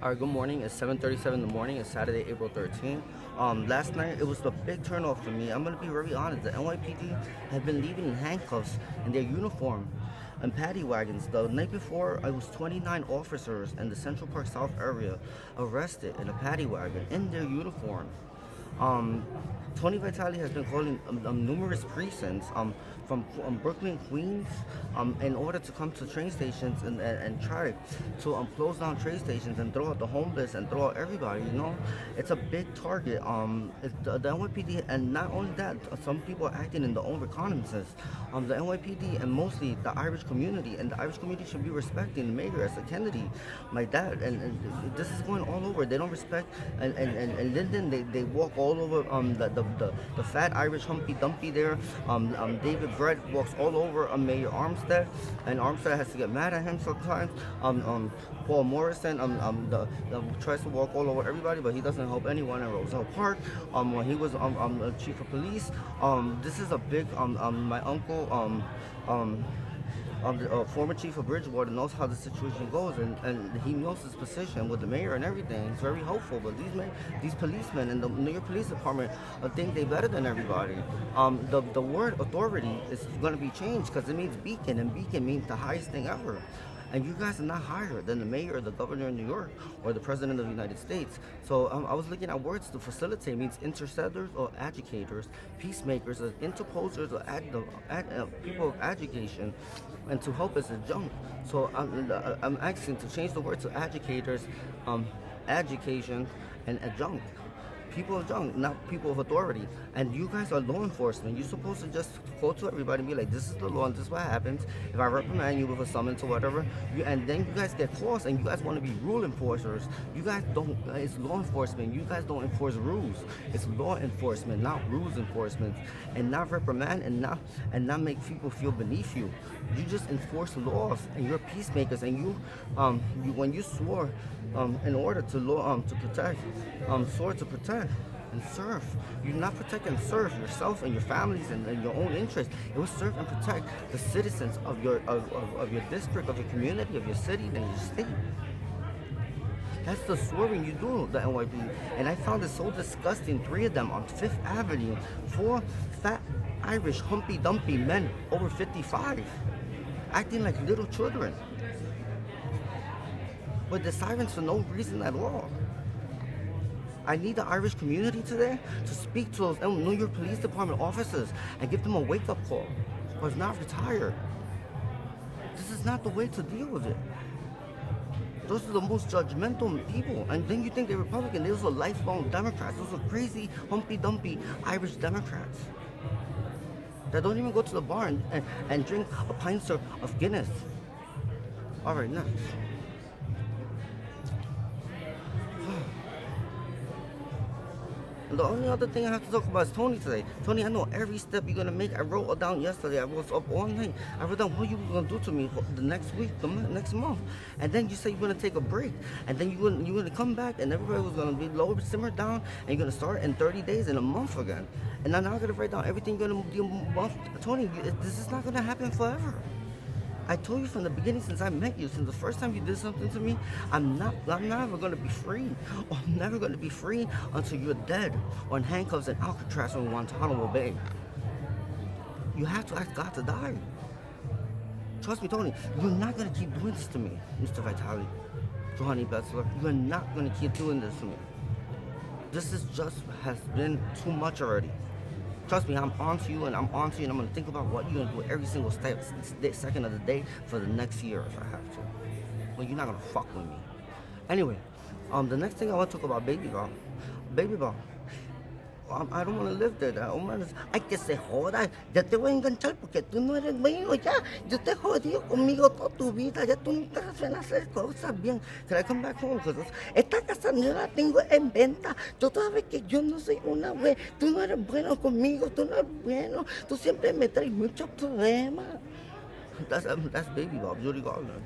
All right, good morning. It's 7:37 in the morning. It's Saturday, April 13th. Last night it was a big turnoff for me. I'm gonna be very honest. The NYPD have been leaving in handcuffs in their uniform and paddy wagons. The night before, it was 29 officers in the Central Park South area arrested in a paddy wagon in their uniform. Tony Vitale has been calling numerous precincts from Brooklyn, Queens, in order to come to train stations and try to close down train stations and throw out the homeless and throw out everybody. You know, it's a big target. The NYPD, and not only that, some people are acting in their own reconnaissance. The NYPD and mostly the Irish community, and the Irish community should be respecting the mayor as a Kennedy, my dad, and this is going all over. They don't respect, and Linden, they walk all over the fat Irish Humpty Dumpty there. David Brett walks all over Mayor Armstead, and Armstead has to get mad at him sometimes. Paul Morrison tries to walk all over everybody, but he doesn't help anyone in Roselle Park. When he was chief of police, this is a big my uncle the former chief of Bridgewater knows how the situation goes, and he knows his position with the mayor and everything. He's very hopeful, but these policemen in the New York Police Department think they're better than everybody. The word authority is going to be changed because it means beacon, and beacon means the highest thing ever. And you guys are not higher than the mayor or the governor of New York or the president of the United States. So I was looking at words to facilitate means intercessors or educators, peacemakers or interposers or people of education, and to help is adjunct. So I'm asking to change the word to educators, education, and adjunct. People of junk, not people of authority. And you guys are law enforcement. You're supposed to just go to everybody and be like, this is the law and this is what happens. If I reprimand you with a summons or whatever, and then you guys get caught and you guys want to be rule enforcers. You guys don't, it's law enforcement. You guys don't enforce rules. It's law enforcement, not rules enforcement. And not reprimand and not make people feel beneath you. You just enforce laws and you're peacemakers, and you when you swore in order to law to protect, swore to protect and serve. You're not protect and serve yourself and your families and your own interests. It will serve and protect the citizens of your district, of your community, of your city, and your state. That's the swearing you do, the NYPD. And I found it so disgusting. 3 of them on 5th Avenue, 4 fat Irish Humpty Dumpty men over 55, acting like little children with the sirens for no reason at all. I need the Irish community today to speak to those New York Police Department officers and give them a wake-up call, or if not, retire. This is not the way to deal with it. Those are the most judgmental people. And then you think they're Republican. Those are lifelong Democrats. Those are crazy, Humpty Dumpty Irish Democrats that don't even go to the bar and drink a pint of Guinness. All right, next. And the only other thing I have to talk about is Tony today. Tony, I know every step you're going to make. I wrote it down yesterday. I was up all night. I wrote down what you were going to do to me for the next week, next month. And then you say you're going to take a break. And then you're going to come back, and everybody was going to be lower, simmered down, and you're going to start in 30 days, in a month again. And now I'm going to write down everything you're going to do a month. Tony, this is not going to happen forever. I told you from the beginning, since I met you, since the first time you did something to me, I'm never going to be free. Or I'm never going to be free until you're dead or in handcuffs in Alcatraz or in Guantanamo Bay. You have to ask God to die. Trust me, Tony, you're not going to keep doing this to me, Mr. Vitale, Johnny Betzler. You're not going to keep doing this to me. This has been too much already. Trust me, I'm on to you, and I'm on to you, and I'm going to think about what you're going to do every single second of the day for the next year if I have to. Well, you're not going to fuck with me. Anyway, the next thing I want to talk about, Baby Ball. Baby Ball. I don't want to live there. Ay, que se joda. Ya te voy a enganchar porque tú no eres mío ya. Yo te he jodido conmigo toda tu vida. Ya tú no te hacen hacer cosas bien. Can I come back home? Esta casa yo la tengo en venta. Tú sabes que yo no soy una buena. Tú no eres bueno conmigo. Tú no eres bueno. Tú siempre me traes muchos problemas. That's Baby Bob, Judy Garland.